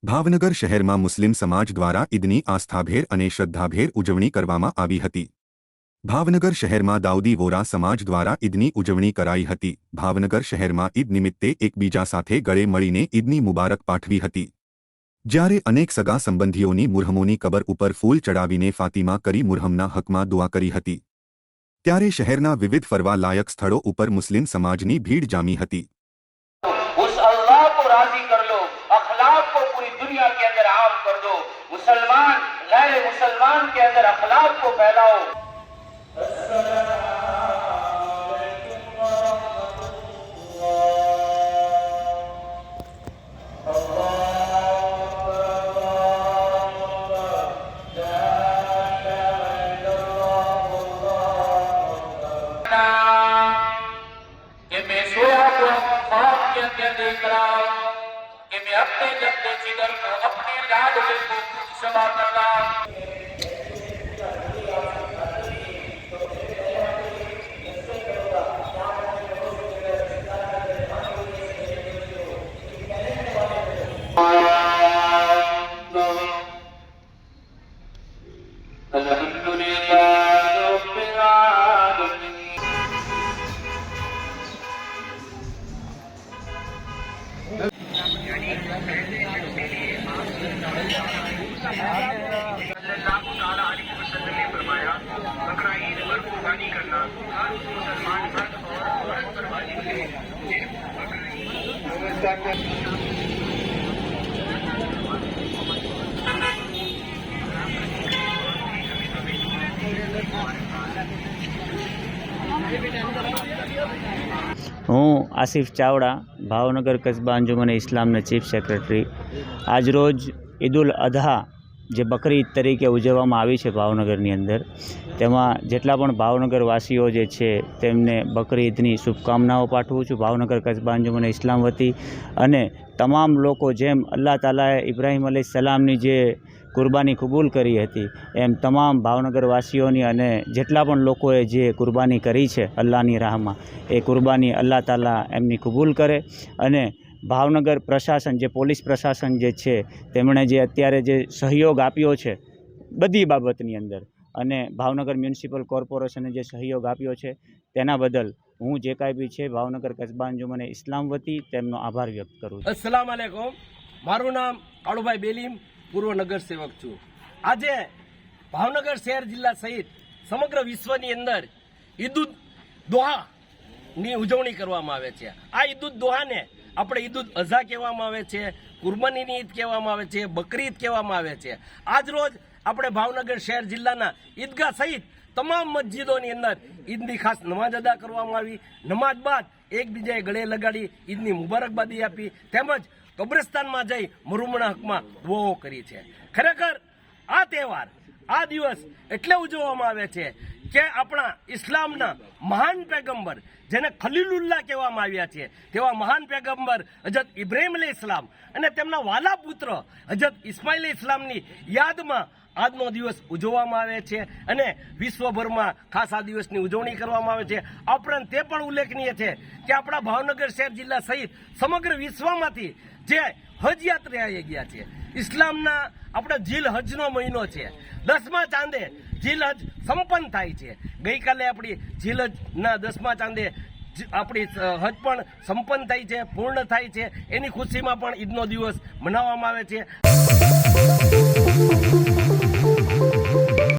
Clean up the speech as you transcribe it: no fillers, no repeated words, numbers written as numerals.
ભાવનગર શહેરમાં મુસ્લિમ સમાજ દ્વારા ઈદની આસ્થાભેર અને શ્રદ્ધાભેર ઉજવણી કરવામાં આવી હતી। ભાવનગર શહેરમાં દાઉદી વોરા સમાજ દ્વારા ઈદની ઉજવણી કરાઈ હતી। ભાવનગર શહેરમાં ઈદ નિમિત્તે એકબીજા સાથે ગળે મળીને ઈદની મુબારક પાઠવી હતી। જ્યારે અનેક સગા સંબંધીઓની મુરહમોની કબર ઉપર ફૂલ ચડાવીને ફાતિમા કરી મુરહમના હકમાં દુઆ કરી હતી। ત્યારે શહેરના વિવિધ ફરવા લાયક સ્થળો ઉપર મુસ્લિમ સમાજની ભીડ જામી હતી। उस अल्लाह को राजी कर लो, अखलाक को पूरी दुनिया के अंदर आम कर दो। मुसलमान गैर मुसलमान के अंदर अखलाक को फैलाओ। देख रहा हूं कि मैं अपने जब्ते जिगर को अपने लाड को क्षमा करता હું આસિફ ચાવડા, ભાવનગર કસ્બા અંજુમન ઇસ્લામના ચીફ સેક્રેટરી। આજરોજ ઈદુલ અધા જે બકરી ઈદ તરીકે ઉજવવામાં આવી છે ભાવનગરની અંદર, તેમાં જેટલા પણ ભાવનગરવાસીઓ જે છે તેમને બકરી ઈદની શુભકામનાઓ પાઠવું છું ભાવનગર કસ્બા અંજુમન ઇસ્લામ વતી। અને તમામ લોકો જેમ અલ્લાહ તાલાએ ઇબ્રાહીમ અલૈહિસ્સલામની જે કુરબાની કબૂલ કરી હતી, એમ તમામ ભાવનગરવાસીઓની અને જેટલા પણ લોકોએ જે કુરબાની કરી છે અલ્લાહની રાહમાં, એ કુરબાની અલ્લાહ તાલા એમની કબૂલ કરે। અને ભાવનગર પ્રશાસન, જે પોલીસ પ્રશાસન જે છે, તેમણે જે અત્યારે જે સહયોગ આપ્યો છે બધી બાબતની અંદર, અને ભાવનગર મ્યુનિસિપલ કોર્પોરેશને જે સહયોગ આપ્યો છે તેના બદલ હું જે કાંઈ બી છે ભાવનગર કસ્બા અંજુમન ઇસ્લામ વતી તેમનો આભાર વ્યક્ત કરું છું। अस्सलाम वालेकुम। मारू नाम काळुभाई बेलीम, पूर्व नगर सेवक छूं। આજે ભાવનગર શહેર જિલ્લા સહિત સમગ્ર વિશ્વની અંદર ઈદુદ દોહાની ઉજવણી કરવામાં આવે છે। આ ઈદુદ દોહાને આપણે ઈદુદ અઝા કહેવામાં આવે છે, કુરબાનીની ઈદ કહેવામાં આવે છે, બકરી ઈદ કહેવામાં આવે છે। આજ રોજ આપણે ભાવનગર શહેર જિલ્લાના ઈદગાહ સહિત તમામ મસ્જિદોની અંદર ઈદની ખાસ નમાજ અદા કરવામાં આવી। નમાજ બાદ એકબીજાએ ગળે લગાડી ઈદની મુબારકબાદી આપી, તેમજ કબ્રસ્તાનમાં જઈ મરહુમના હકમાં દુઆઓ કરી છે। ખરેખર આ તહેવાર, આ દિવસ એટલે ઉજવવામાં આવે છે કે આપણા ઇસ્લામના મહાન પેગમ્બર, જેને ખલીલુલ્લાહ કહેવામાં આવ્યા છે, તેવા મહાન પેગમ્બર હજરત ઇબ્રાહીમ અલૈહિસ્સલામ અને તેમના વાલા પુત્ર હજરત ઇસ્માઇલ અલૈહિસ્સલામની યાદમાં આજનો દિવસ ઉજવવામાં આવે છે અને વિશ્વભરમાં ખાસ આ દિવસની ઉજવણી કરવામાં આવે છે। ઉપરાંત તે પણ ઉલ્લેખનીય છે કે આપણા ભાવનગર શહેર જિલ્લા સહિત સમગ્ર વિશ્વમાંથી જે હજ યાત્રાએ ગયા છે, ઇસ્લામના આપણા જીલ હજનો મહિનો છે, 10મા ચાંદે જીલ હજ સંપન્ન થાય છે। ગઈકાલે આપણી જીલ હજના 10મા ચાંદે આપણી હજ પણ સંપન્ન થાય છે, પૂર્ણ થાય છે। એની ખુશીમાં પણ ઈદનો દિવસ મનાવવામાં આવે છે।